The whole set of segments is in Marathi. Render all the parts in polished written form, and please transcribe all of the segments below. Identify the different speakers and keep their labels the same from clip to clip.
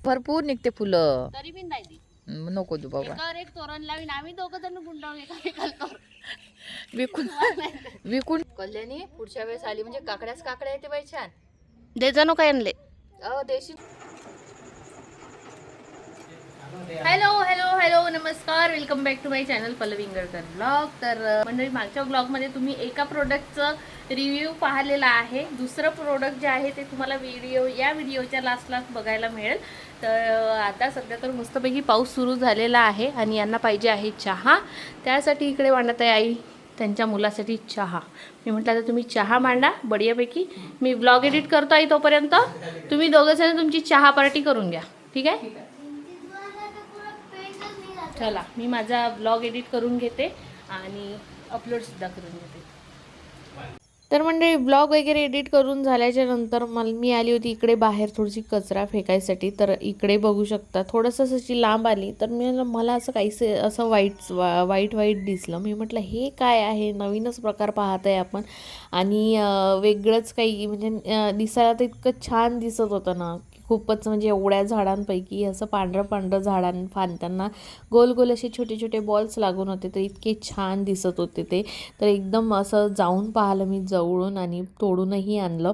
Speaker 1: भरपूर निघते फुलं.
Speaker 2: तरी मी नाही दी.
Speaker 1: नको तू बाबा.
Speaker 2: एकावर एक तोरण लावीन आम्ही दोघं जण गुंडाळून एकामेकाला तोरण
Speaker 1: विकून विकून. कल्याणी पुढच्या वेळेस आली म्हणजे काकड्या येते बाई छान.
Speaker 2: दे जाणू काय आणले.
Speaker 1: देशी.
Speaker 2: हॅलो हॅलो हॅलो नमस्कार, welcome back to my channel Pallavi Ingalkar blog. तर मंडळी, मागच्या ब्लॉगमध्ये तुम्ही एका प्रोडक्टचं रिव्ह्यू पाहिलेला आहे. दुसरं प्रोडक्ट जे आहे ते तुम्हाला या व्हिडिओच्या लास्टला बघायला मिळेल. तर आता सध्या तर मस्तपैकी पाऊस सुरू झालेला आहे आणि यांना पाहिजे आहे चहा. त्यासाठी इकडे मांडत आहे आई त्यांच्या मुलासाठी चहा. मी म्हटलं आता तुम्ही चहा मांडा बढियापैकी, मी ब्लॉग एडिट करतो आहे. तोपर्यंत तुम्ही दोघंजण तुमची चहा पार्टी करून घ्या, ठीक आहे? चला, मी माझा ब्लॉग एडिट करून घेते आणि अपलोडसुद्धा करून घेते. तर म्हणजे ब्लॉग वगैरे एडिट करून झाल्याच्या नंतर मी आली होती इकडे बाहेर थोडीशी कचरा फेकायसाठी. तर इकडे बघू शकता थोडंसं अशी लांब आली तर मला असं काहीसे असं वाईट दिसलं. मी म्हटलं हे काय आहे, नवीनच प्रकार पाहत आहे आपण आणि वेगळंच काही म्हणजे दिसायला तर इतकं छान दिसत होतं ना, खूपच म्हणजे एवढ्या झाडांपैकी असं पांढरं फांद्यांना गोल गोल असे छोटे छोटे बॉल्स लागून होते. तर इतके छान दिसत होते ते. तर एकदम असं जाऊन पाहिलं मी जवळून आणि तोडूनही आणलं.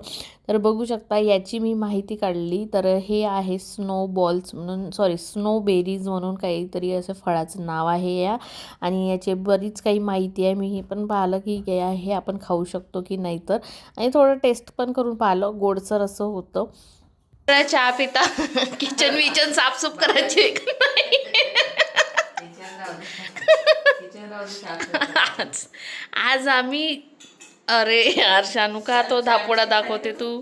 Speaker 2: तर बघू शकता याची मी माहिती काढली. तर हे आहे स्नो बेरीज म्हणून काहीतरी असं फळाचं नाव आहे या, आणि याची बरीच काही माहिती आहे. मी हे पण पाहिलं की हे आपण खाऊ शकतो की नाही, तर आणि थोडं टेस्ट पण करून पाहिलं, गोडसर असं होतं. चहा पिता किचन विचन साफसूफ करायची आज आम्ही. अरे यार शानू, का तो धापोडा दाखवते तू?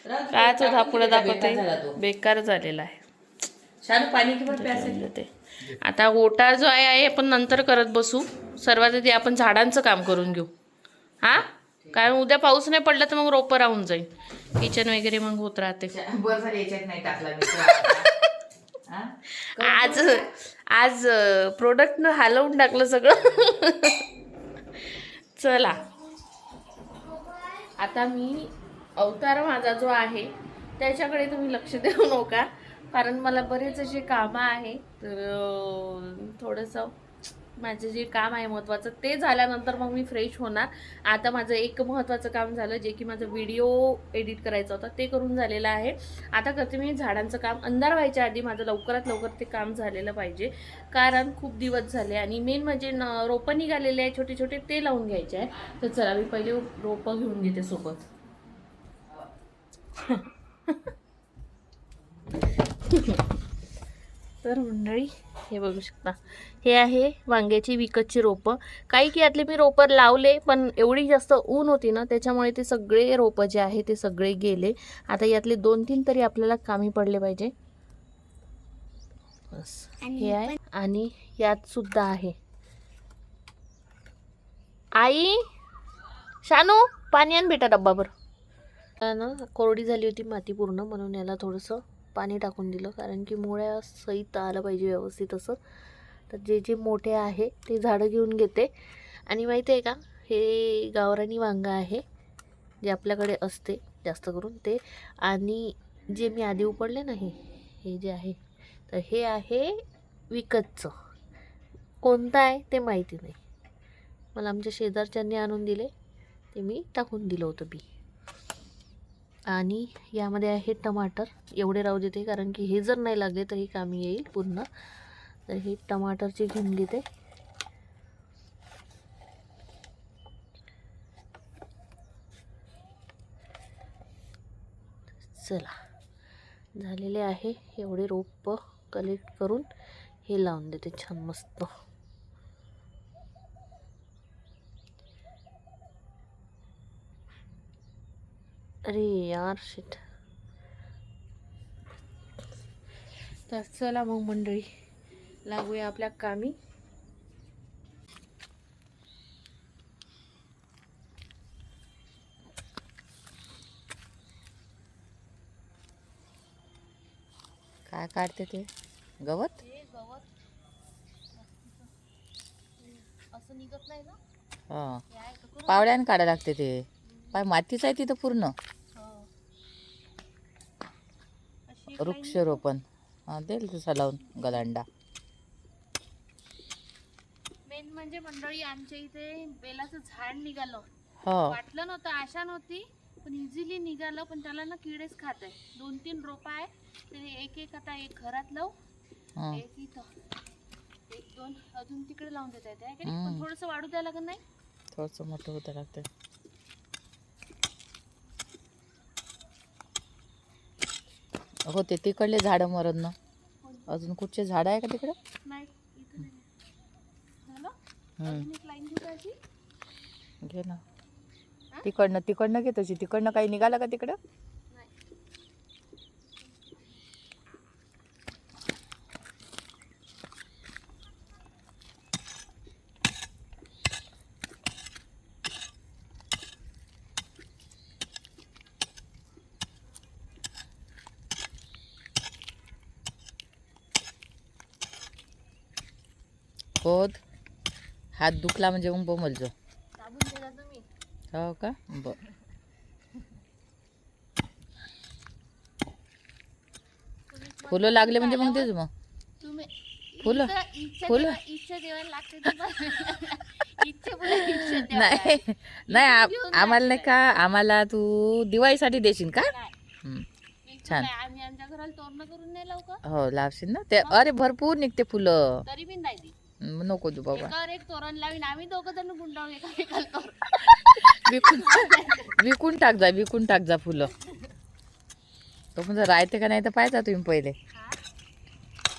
Speaker 2: काय तो धापोडा दाखवते? बेकार झालेला आहे शानू. पाणी ते आता ओटा जो आहे आपण नंतर करत बसू. सर्वात आधी आपण झाडांचं काम करून घेऊ, हा? कारण उद्या पाऊस नाही पडला तर मग रोपं राहून जाईल. किचन वगैरे मग होत राहते. आज प्रोडक्टनं हलवून टाकलं सगळं. चला, आता मी अवतार माझा जो आहे त्याच्याकडे तुम्ही लक्ष देऊ नका, कारण मला बरेच असे कामं आहे. तर थोडंसं माझं जे काम आहे महत्त्वाचं ते झाल्यानंतर मग मी फ्रेश होणार. आता माझं एक महत्त्वाचं काम झालं, जे की माझं व्हिडिओ एडिट करायचा होता ते करून झालेलं आहे. आता करते मी झाडांचं काम. अंधार व्हायच्या आधी माझं लवकरात लवकर ते काम झालेलं पाहिजे, कारण खूप दिवस झाले. आणि मेन म्हणजे रोपं निघालेले आहे छोटे छोटे, ते लावून घ्यायचे आहे. तर चला, मी पहिले रोपं घेऊन घेते सोबत. तर मंडळी, हे बघू शकता, हे आहे वांग्याची विकतची रोपं. काही की यातले मी रोपं लावले, पण एवढी जास्त ऊन होती ना, त्याच्यामुळे ते सगळे रोपं जे आहे ते सगळे गेले. आता यातले 2-3 तरी आपल्याला कामी पडले पाहिजे. बस हे आहे. आणि यात सुद्धा आहे. आई, शानू पाणी आण बेटा डब्बाभर. ना कोरडी झाली होती माती पूर्ण, म्हणून याला थोडंसं पाणी टाकून दिलं, कारण की मुळ्या सहित आलं पाहिजे व्यवस्थित असं. तर जे जे मोठे आहे ते झाडं घेऊन घेते. आणि माहिती आहे का, हे गावरानी वांगं आहे जे आपल्याकडे असते जास्त करून ते. आणि जे मी आधी उपडले ना, हे जे आहे, तर हे आहे विकतचं. कोणतं आहे ते माहिती नाही, मला आमच्या शेजारच्यांनी आणून दिले, ते मी टाकून दिलं होतं बी. आणि यामध्ये आहे टमाटर. एवढे राहू देते, कारण की हे जर नाही लागले तर हे कामी येईल पूर्ण. तर हे टमाटरचे घेऊन घेते. चला, झालेले आहे एवढे रोप कलेक्ट करून हे लावून देते छान मस्त. अरे यार शिट. तर चला मग मंडळी, लागूया आपल्या कामी.
Speaker 1: काय काढते ते? गवत
Speaker 2: असं निघत नाही ना.
Speaker 1: पावड्याने काढायला लागते ते. पाय मातीच आहे तिथं पूर्ण. वृक्षारोपण.
Speaker 3: हा देईल तसा लावून गलांडा.
Speaker 2: मेन म्हणजे मंडळी आमच्या इथे बेलाचं झाड निघालं.
Speaker 3: हो
Speaker 2: वाटलं नव्हतं, आशा नव्हती, पण इझिली निघालं. पण त्याला ना किडेच खात आहे. 2-3 रोपं आहे, ते एक एक आता एक घरात लावू,
Speaker 3: हं.
Speaker 2: एक इथं, 1-2 अजून तिकडे लावून देता येते आहे का नाही? पण थोडंसं वाढू द्यायला लागत नाही.
Speaker 3: थोडंसं मोठं होतं लागतं. हो ते तिकडले झाडं मरत ना. अजून कुठचे झाड आहे का तिकडं?
Speaker 2: नाही इथं नाही. झालं
Speaker 3: हं.
Speaker 2: अजून एक लाईन घेऊ का अशी?
Speaker 3: घे ना. तिकडनं घे तशी. तिकडनं काही निघालं का तिकडं?
Speaker 2: नाही.
Speaker 3: हो हात दुखला म्हणजे मग बोमलजो.
Speaker 2: दाबून दिला तुम्ही.
Speaker 3: हो का बर. फुलं लागले म्हणजे मग तेच मग
Speaker 2: तुम्ही
Speaker 3: फुलं
Speaker 2: इच्छा
Speaker 3: फुलं
Speaker 2: इच्छा देवायला लागते इच्छा देवा.
Speaker 3: नाही नाही आम्हाला नाही का, आम्हाला तू दिवाळीसाठी देशील का? हं. छान.
Speaker 2: आम्ही आमच्या घराला तोरण करून नाही लावू का?
Speaker 3: हो लावशील ना ते. अरे भरपूर निघते फुलं.
Speaker 2: तरी बी नाही दी.
Speaker 3: नको तू बाबा.
Speaker 2: एकावर एक तोरण लावीन आम्ही, दोघं जण गुंडाळू एकामेकाला तोरण.
Speaker 3: विकून टाक जा फुलं. तो म्हणजे राहते का नाही तर पाहिजे तुम्ही पहिले.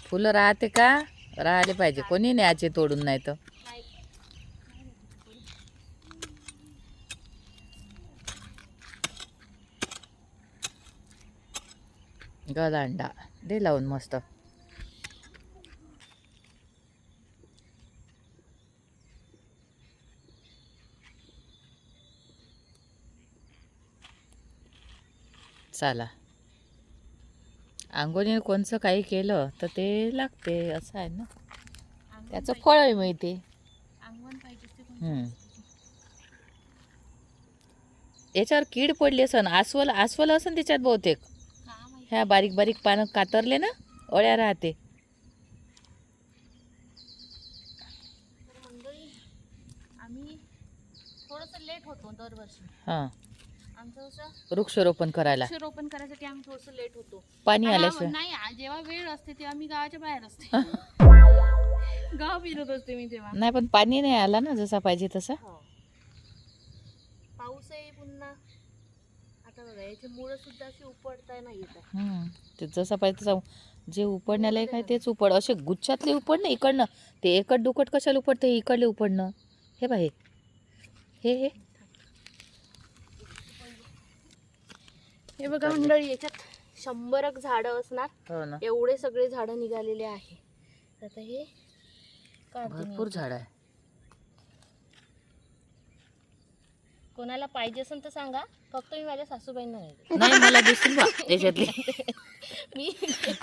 Speaker 3: फुलं राहते का? राहिले पाहिजे. कोणी न्यायचे तोडून नाही तर.
Speaker 2: नाही.
Speaker 3: गलांडा दे लावून मस्त. चला अंगोनी कोणचं काही केलं तर ते लागते असं आहे ना. त्याचं फळ मिळते.
Speaker 2: अंगण पाहिजे ते कोणतं?
Speaker 3: हम्म. याच्यावर कीड पडली असन, अस्वल असन त्याच्यात बहुतेक.
Speaker 2: का माहिती?
Speaker 3: ह्या बारीक बारीक पानं कातरले ना, अळ्या राहते.
Speaker 2: तर मंडळी आम्ही थोडंसं लेट होतो दरवर्षी.
Speaker 3: हां
Speaker 2: आमचं असं
Speaker 3: वृक्षारोपण करायला
Speaker 2: वृक्षारोपण करायसाठी आम्ही थोडंसं लेट होतो.
Speaker 3: पाणी
Speaker 2: आणि
Speaker 3: आल्याशिवाय.
Speaker 2: नाही जेव्हा वेळ असते तेव्हा मी गावाच्या बाहेर असते. गाव फिरत असते मी तेव्हा.
Speaker 3: नाही पण पाणी नाही आला ना जसा पाहिजे तसा.
Speaker 2: पाऊस आहे पुन्हा. आता बघा याचे मुळं सुद्धा अशी उपडताय नाही येत आहे.
Speaker 3: ते जसा पाहिजे तसा जे उपडण्याला काय तेच उपड. असे गुच्छातले उपड ना इकडनं. ते एकट दुकट कशाला उपडते, इकडले उपडणं. हे बाहे हे
Speaker 2: हे बघा मंडळी याच्यात 100 झाडं असणार.
Speaker 3: हो ना
Speaker 2: एवढे सगळे झाडं निघालेले आहे. आता हे काढते मी.
Speaker 3: भरपूर झाड आहे.
Speaker 2: कोणाला पाहिजे असेल तर सांगा. फक्त मी माझ्या सासूबाईंना नाही देत.
Speaker 3: नाही मला दिसून बा त्याच्यातले.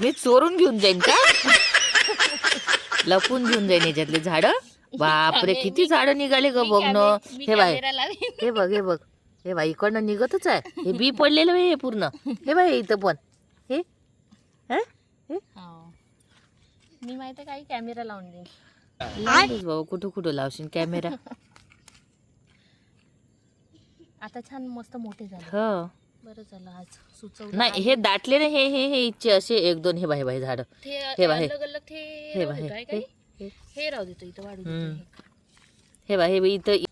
Speaker 3: मी चोरून घेऊन जाईन का? लपून घेऊन जाईन याच्यातले झाड. बापरे किती झाड निघाले ग बघ न. हे बाय हे बघ हे बाई इकडनं निघतच आहे. हे बी पडलेलं हे पूर्ण. हे बाई इथं पण हे
Speaker 2: मी माहिती काही कॅमेरा लावून देईन.
Speaker 3: बाबा कुठं लावशील कॅमेरा.
Speaker 2: आता छान मस्त मोठे झाले.
Speaker 3: हो
Speaker 2: बरं झालं आज सुचवलं.
Speaker 3: नाही हे दाटले ना हे इच्छे असे 1-2 हे बाई झाड. हे बाहे
Speaker 2: अलग
Speaker 3: हे बाहे
Speaker 2: हे राहू देतो इथं वाढू देतो.
Speaker 3: हे बाहे इथं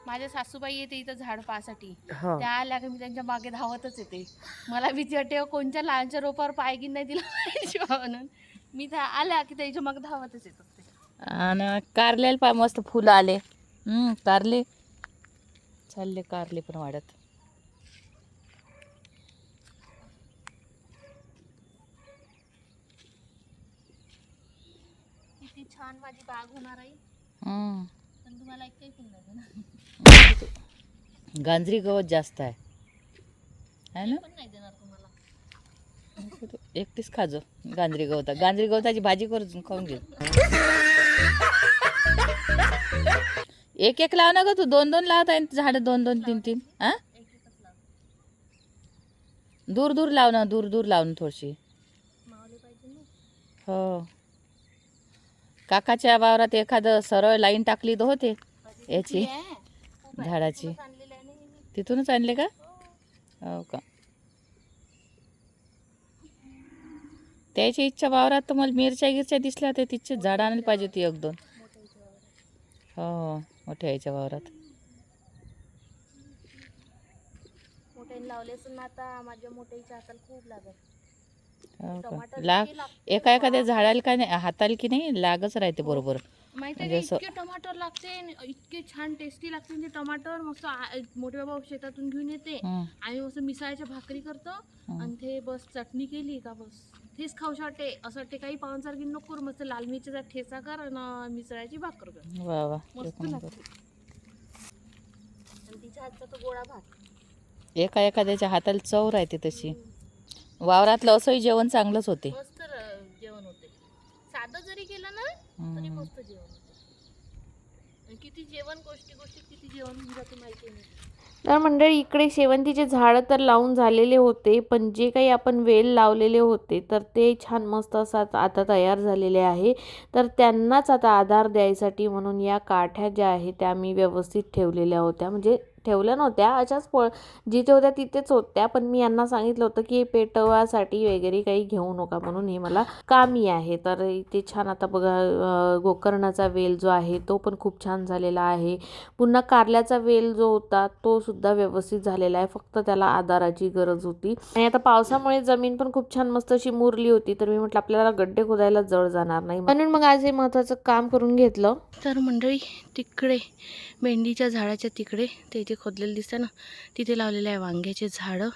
Speaker 2: माझ्या सासूबाई येते इथं झाड पासाठी.
Speaker 3: हो.
Speaker 2: त्या आल्या की मी त्यांच्या मागे धावतच येते. मला भीती वाटते कोणत्या लहानच्या रोपावर पाय गिन नाही दिला पाहिजे म्हणून. मी त्या आल्या की त्याच्या मागे धावतच येत असते.
Speaker 3: आणि कारल्याला पाय मस्त फुलं आले. कारले चालले कारले पण वाढत.
Speaker 2: किती छान माझी बाग होणार आहे. पण तुम्हाला एक काही पण नाही देणार.
Speaker 3: गांजरी गवत जास्त आहे ना.
Speaker 2: पण नाही देणार तुम्हाला.
Speaker 3: एकटीच खाजो गांजरी गवताची भाजी करून खाऊन घे. एक लाव ना ग तू. 2-2 लावत आहे झाड. 2-2 3-3 हा. दूर लाव ना. दूर लाव ना थोडीशी.
Speaker 2: मावले पाहिजे ना.
Speaker 3: हो, काकाच्या वावरात एखादं सरळ लाईन टाकली तर होते याची झाडाची. तिथूनच आणले का? हो का. त्याची इच्छा वावरात तर मला मिरच्या दिसल्या होत्या, तिचे झाड आणायला पाहिजे ती 1-2. हो, मोठ्या याच्या वावरात.
Speaker 2: मोठ्याने लावले असून आता माझ्या मोठ्याच्या हाताला खूप लागत.
Speaker 3: हो का. एखाद्या झाडाला काय नाही हाताला की नाही लागच राहते बरोबर.
Speaker 2: माहिती आहे का, इतके टमाटर लागते, इतके छान टेस्टी लागते ते टमाटर. मस्त मोठे बाबा शेतातून घेऊन येते आणि मस्त मिसळाच्या भाकरी करतो आणि ते बस चटणी केली का बस तेच खाऊशी वाटते. असं वाटते काही पाहुणसारखी नको करू, मस्त लाल मिरचीचा ठेचा कर आणि मिसळाची भाकर कर.
Speaker 3: वा वा,
Speaker 2: मस्त लागते. आणि तिच्या हातचा तो गोळा भात
Speaker 3: एखाद्याच्या हाताला चव राहते तशी. वावरातलं असंही जेवण चांगलंच होते.
Speaker 2: मस्त जेवण होते. साधं जरी केलं ना तरी मस्त जेवण होते. किती जेवण गोष्टी किती जेवण होऊन जाते माहिती नाही. तर मंडळी इकडे शेवंतीचे झाडं तर लावून झालेले होते, पण जे काही आपण वेल लावलेले होते तर ते छान मस्त असं आता तयार झालेले आहे. तर त्यांनाच आता आधार द्यायसाठी म्हणून या काठ्या ज्या आहेत त्या मी व्यवस्थित ठेवलेल्या होत्या. म्हणजे ठेवल्या नव्हत्या, अशाच जिथे होत्या तिथेच होत्या, पण मी यांना सांगितलं होतं की पेटवासाठी वगैरे काही घेऊ नका म्हणून, हे मला कामी आहे. तर इथे छान आता बघा गोकर्णाचा वेल जो आहे तो पण खूप छान झालेला आहे. पुन्हा कारल्याचा वेल जो होता तो सुद्धा व्यवस्थित झालेला आहे, फक्त त्याला आधाराची गरज होती. आणि आता पावसामुळे जमीन पण खूप छान मस्त अशी मुरली होती, तर मी म्हटलं आपल्याला गड्डे खोदायला जड जाणार नाही म्हणून मग आज हे महत्त्वाचं काम करून घेतलं. तर मंडळी तिकडे भेंडीच्या झाडाच्या तिकडे ते इथे खोदलेलं दिसतं ना, तिथे लावलेलं आहे वांग्याचे झाडं.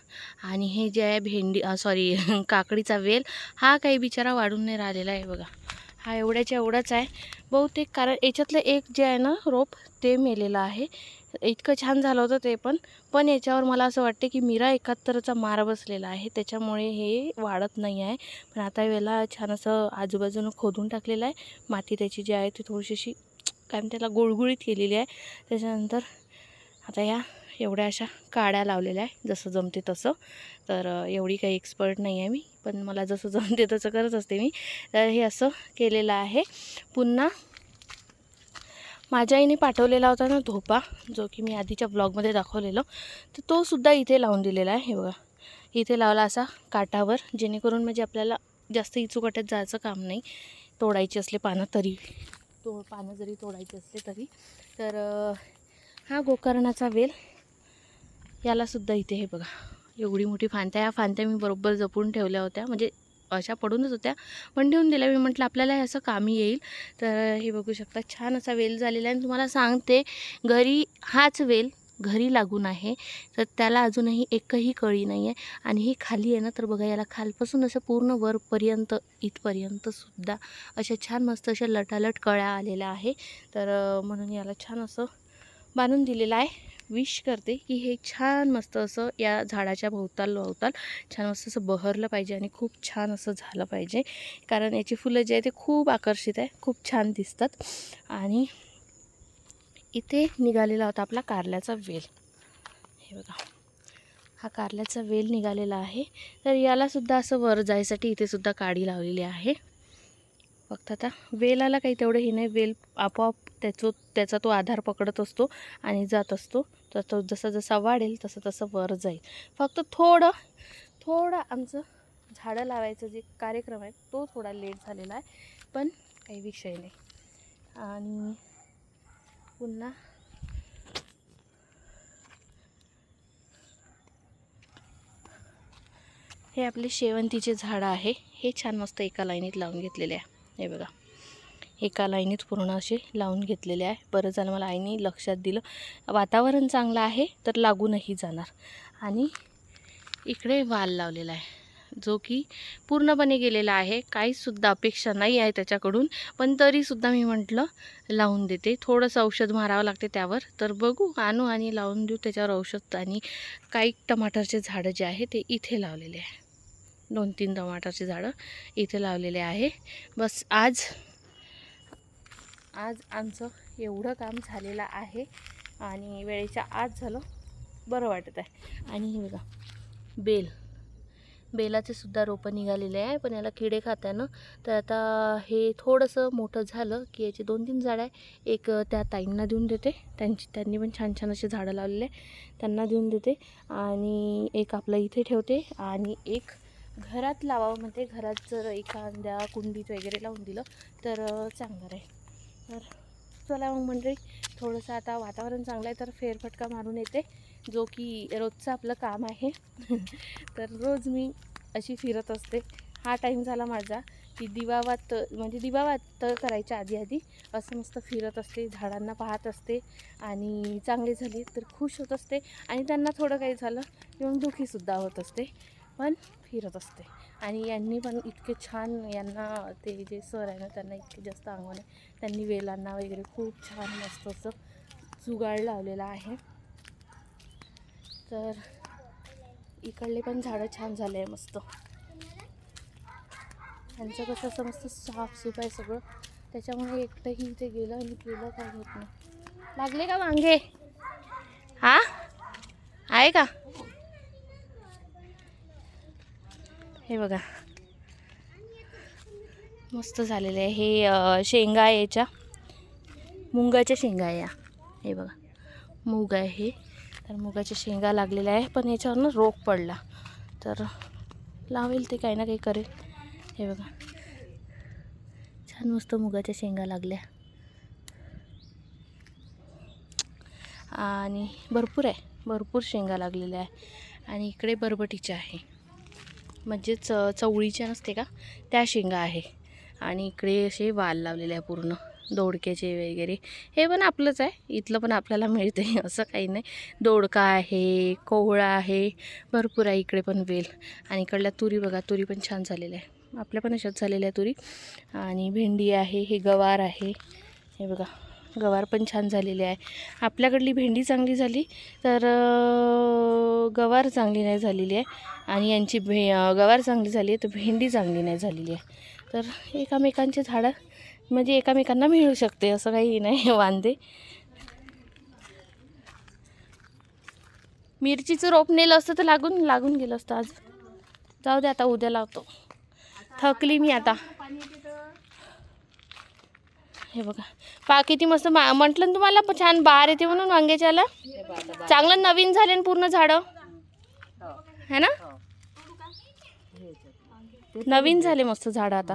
Speaker 2: आणि हे जे आहे काकडीचा वेल हा काही बिचारा वाढून नाही राहिलेला आहे बघा. हा एवढ्याच्या एवढाच आहे बहुतेक, कारण याच्यातलं एक जे आहे ना रोप ते मेलेलं आहे. इतकं छान झालं होतं ते पण याच्यावर मला असं वाटते की मिरा 71चा मार बसलेला आहे, त्याच्यामुळे हे वाढत नाही आहे. पण आता वेळेला छान असं आजूबाजूनं खोदून टाकलेलं आहे. माती त्याची जी आहे ती थोडीशी काय म्हणते त्याला गुळगुळीत केलेली आहे. त्याच्यानंतर आता या एवढ्या अशा काड्या लावलेल्या आहे, जसं जमते तसं. तर एवढी काही एक्सपर्ट नाही आहे मी, पण मला जसं जमते तसं करत असते मी. तर हे असं केलेलं आहे. पुन्हा माझ्या आईने पाठवलेला होता ना धोपा, जो की मी आधीच्या ब्लॉगमध्ये दाखवलेलं, तर तो सुद्धा इथे लावून दिलेला आहे. हे बघा, इथे लावला असा काठावर, जेणेकरून म्हणजे आपल्याला जास्त इचूकाट्यात जायचं काम नाही. तोडायची असले पानं जरी तोडायचे असले तरी. तर हा गोकर्णाचा वेल, यालासुद्धा इथे हे बघा एवढी मोठी फांद्या. या फांद्या मी बरोबर जपून ठेवल्या होत्या, म्हणजे अशा पडूनच होत्या पण ठेवून दिल्या. मी म्हटलं आपल्याला हे असं कामी येईल. तर हे बघू शकता छान असा वेल झालेला आहे. आणि तुम्हाला सांगते घरी हाच वेल घरी लागून आहे, तर त्याला अजूनही एकही कळी नाही आहे. आणि ही खाली आहे ना, तर बघा याला खालपासून असं पूर्ण वरपर्यंत इथपर्यंत सुद्धा अशा छान मस्त अशा लटालट कळ्या आलेल्या आहे. तर म्हणून याला छान असं बांधून दिलेलं आहे. विश करते की हे छान मस्त असं या झाडाच्या भोवताल छान मस्त असं बहरलं पाहिजे आणि खूप छान असं झालं पाहिजे, कारण याची फुलं जे आहे ते खूप आकर्षित आहे, खूप छान दिसतात. आणि इथे निघालेला होता आपला कारल्याचा वेल. हे बघा, हा कारल्याचा वेल निघालेला आहे. तर यालासुद्धा असं वर जायसाठी इथे सुद्धा काडी लावलेली आहे. फक्त आता वेलाला काही तेवढं हे नाही, वेल आपोआप त्याचा तो आधार पकडत असतो आणि जात असतो. तर तो जसा वाढेल तसं वर जाईल. फक्त थोडं आमचं झाडं लावायचं जे कार्यक्रम आहे तो थोडा लेट झालेला आहे, पण काही विषय नाही. आणि पुन्हा हे आपले शेवंतीचे झाडं आहे, हे छान मस्त एका लाईनीत लावून घेतलेले आहे. हे बघा, एका लाईनीत पूर्ण असे लावून घेतलेले आहे. बरं झालं मला आईने लक्षात दिलं, वातावरण चांगलं आहे तर लागूनही जाणार. आणि इकडे वाल लावलेला आहे, जो की पूर्णपणे गेलेला आहे. काहीसुद्धा अपेक्षा नाही आहे त्याच्याकडून, पण तरीसुद्धा मी म्हटलं लावून देते. थोडंसं औषध मारावं लागते त्यावर, तर बघू आणू आणि लावून देऊ त्याच्यावर औषध. आणि काही टमाटरचे झाडं जे आहे ते इथे लावलेले आहे, 2-3 टमाटरचे झाडं इथे लावलेले आहे. बस आज आमचं एवढं काम झालेलं आहे आणि वेळेच्या आज झालं, बरं वाटत आहे. आणि हे बघा बेल, बेलाचे सुद्धा रोपं निघालेले आहे, पण याला किडे खात आहे ना. तर आता हे थोडंसं मोठं झालं की याची 2-3 झाडं आहे. एक त्या ताईंना देऊन देते, त्यांनी पण छान छान असे झाडं लावलेले आहे, त्यांना देऊन देते. आणि एक आपलं इथे ठेवते आणि एक घरात लावावं म्हणते. घरात जर एखाद्या कुंडीत वगैरे लावून दिलं तर चांगलं राहील. तर चला मग मंडळी, थोडंसं आता वातावरण चांगलं आहे तर फेरफटका मारून येते, जो की रोजचं आपलं काम आहे. तर रोज मी अशी फिरत असते. हा टाईम झाला माझा की दिवावात म्हणजे दिवावात करायच्या आधी असं मस्त फिरत असते, झाडांना पाहत असते आणि चांगले झाले तर खुश होत असते आणि त्यांना थोडं काही झालं की मग दुःखीसुद्धा होत असते, पण फिरत असते. आणि यांनी पण इतके छान, यांना ते जे सर आहे ना त्यांना इतके जास्त अंगण आहे, त्यांनी वेलांना वगैरे खूप छान मस्त असं जुगाड लावलेला आहे. तर इकडले पण झाडं छान झाले आहे मस्त. त्यांचं कसं असं मस्त साफसूफ आहे सगळं, त्याच्यामुळे एकटंही इथे गेलं आणि केलं काय होत नाही. लागले का वांगे? हा आहे का? हे बघा मस्त झालेलं आहे. हे शेंगा आहे, याच्या मुगाच्या शेंगा आहे या. हे बघा मूग आहे हे, तर मुगाच्या शेंगा लागलेल्या आहे, पण याच्यावरनं रोग पडला तर लावेल ते काही ना काही करेल. हे बघा छान मस्त मुगाच्या शेंगा लागल्या आणि भरपूर शेंगा लागलेल्या आहे. आणि इकडे बरबटीच्या आहे, म्हणजे चवळीच्या नसते का त्या शेंगा आहे. आणि इकडे असे वाल लावलेले आहे पूर्ण दोडक्याचे वगैरे. हे पण आपलंच आहे, इथलं पण आपल्याला मिळते असं काही नाही. दोडका आहे, कोवळा आहे, भरपूर आहे. इकडे पण वेल. आणि इकडल्या तुरी बघा, तुरी पण छान झालेल्या आहे, आपल्या पण अशाच झालेल्या आहे तुरी. आणि भेंडी आहे, हे गवार आहे. हे बघा गवार पण छान झालेली आहे. आपल्याकडली भेंडी चांगली झाली तर गवार चांगली नाही झालेली आहे. आणि यांची गवार चांगली झाली आहे तर भेंडी चांगली नाही झालेली आहे. तर एकामेकांचे झाडं म्हणजे एकामेकांना मिळू शकते, असं काही नाही वांदे. मिरचीचं रोप नेलं असतं तर लागून गेलं असतं आज. जाऊ दे आता, उद्या लावतो. थकली मी आता. हे बघा किती मस्त म्हटलं ना तुम्हाला, छान बार येते म्हणून वांग्याच्याला. चांगलं नवीन झाले पूर्ण झाडं है ना, नवीन झाले मस्त झाडं आता.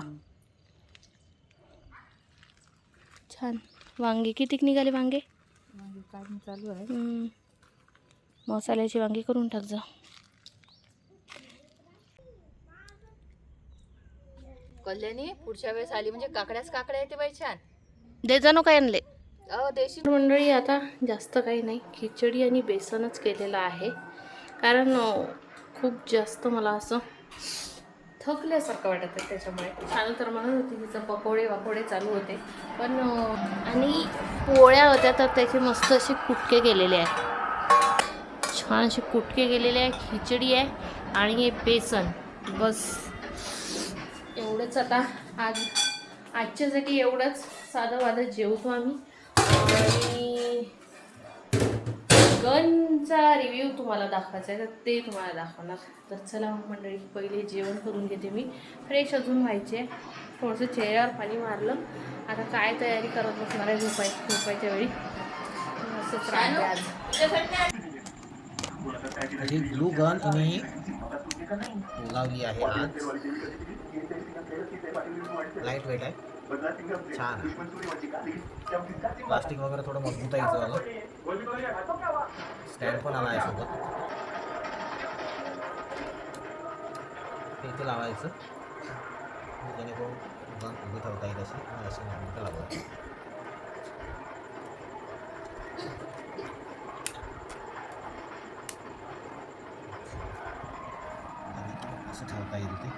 Speaker 2: छान वांगे किती निघाले वांगे
Speaker 3: चालू आहे.
Speaker 2: मसाल्याची वांगी करून टाक जा.
Speaker 1: कल्याणी पुढच्या वेळेस आली म्हणजे काकड्या येते बाई छान.
Speaker 2: दे जाणो काय आणले
Speaker 1: देशी
Speaker 2: मंडळी. आता जास्त काही नाही, खिचडी आणि बेसनच केलेलं आहे, कारण खूप जास्त मला असं थकल्यासारखं वाटत आहे. त्याच्यामुळे छान तर म्हणत होती तिचं पकोडे चालू होते, पण आणि पोळ्या होत्या तर त्याचे मस्त असे कुटके गेलेले आहे, छान असे कुटके गेलेले आहे. खिचडी आहे आणि हे बेसन, बस एवढंच. आता आजच्यासाठी एवढंच साधं वाधं जेवतो आम्ही. आणि गनचा रिव्ह्यू तुम्हाला दाखवायचा आहे तर ते तुम्हाला दाखवणार. तर चला मंडळी, पहिले जेवण करून घेते मी, फ्रेश अजून व्हायचे. थोडंसं चेहऱ्यावर पाणी मारलं, आता काय तयारी करत बसणार आहे झोपायच्या वेळी. असंच राहते आज.
Speaker 4: ग्लू गन मी लावली आहे आज. लाईट वेट आहे, छान. प्लास्टिक वगैरे थोडं मजबूत आहे इथं. स्टँड पण आला आहे सोबत, इथे लावायचं जेणेकरून गन उभी ठेवता येईल अशी. अशी मजबूत लावायची. असं ठेवता येईल ते.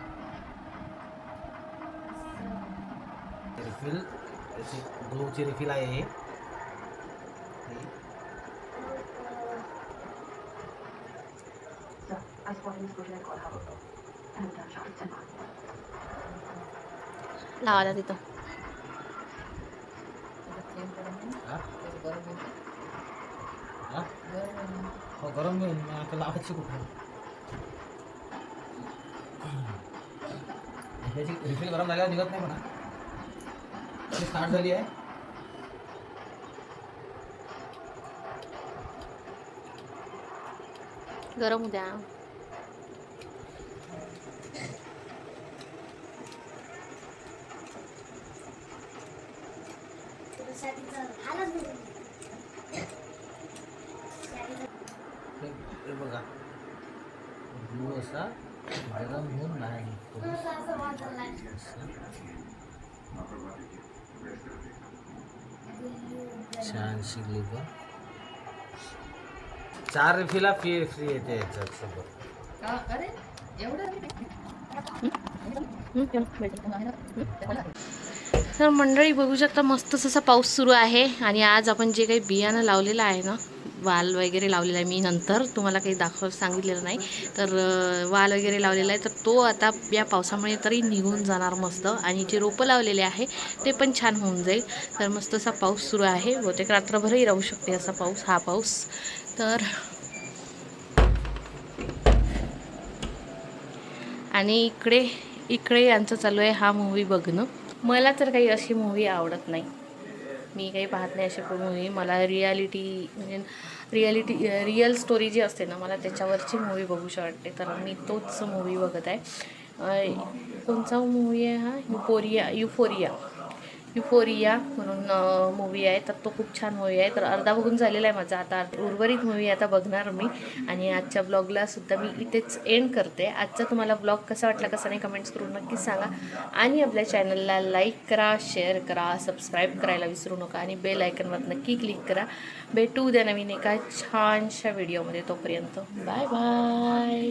Speaker 4: रिफिल याची ग्लूची रिफिल आहे हे.
Speaker 2: लावायला तिथं
Speaker 4: हो गरम होईल, आता लावायची कुठे. त्याची रिफिल गरम झाल्यावर निघत नाही म्हणा. स्टार्ट झाली आहे.
Speaker 2: गरम उद्या.
Speaker 4: हे बघा गुळ असा गरम होऊन नाही. छान शिकली पण 4 रिफिला फ्री येते याच्यात सोबत.
Speaker 1: अरे एवढं
Speaker 2: तर मंडळी बघू शकता मस्त असा पाऊस सुरू आहे. आणि आज आपण जे काही बियाणं लावलेलं आहे ना, वाल वगैरे लावलेला आहे, मी नंतर तुम्हाला काही सांगितलेलं नाही, तर वाल वगैरे लावलेला आहे, तर तो आता या पावसामुळे तरी निघून जाणार मस्त. आणि जे रोपं लावलेले आहे ते पण छान होऊन जाईल. तर मस्त असा पाऊस सुरू आहे. बहुतेक रात्रभरही राहू शकते असा पाऊस, हा पाऊस. तर आणि इकडे यांचं चालू आहे हा मूवी बघणं. मला तर काही अशी मूवी आवडत नाही, मी काही पाहत नाही अशी मूवी. मला रिअल स्टोरी जी असते ना, मला त्याच्यावरची मूवी बघूशी वाटते. तर मी तोच मूवी बघत आहे. कोणता मूवी आहे हा? युफोरिया म्हणून मूवी आहे. तर तो खूप छान मूवी आहे. तर अर्धा बघून झालेला आहे माझा, आता उर्वरित मूवी आता बघणार मी. आणि आजच्या ब्लॉगला सुद्धा मी इथेच एंड करते. आजचा तुम्हाला ब्लॉग कसा वाटला कसा नाही कमेंट्स करून नक्कीच सांगा. आणि आपल्या चॅनलला लाईक करा, शेअर करा, सबस्क्राईब करायला विसरू नका. आणि बेल आयकनवर नक्की क्लिक करा. भेटू उद्या नवीन एका छानशा व्हिडिओमध्ये. तोपर्यंत बाय बाय.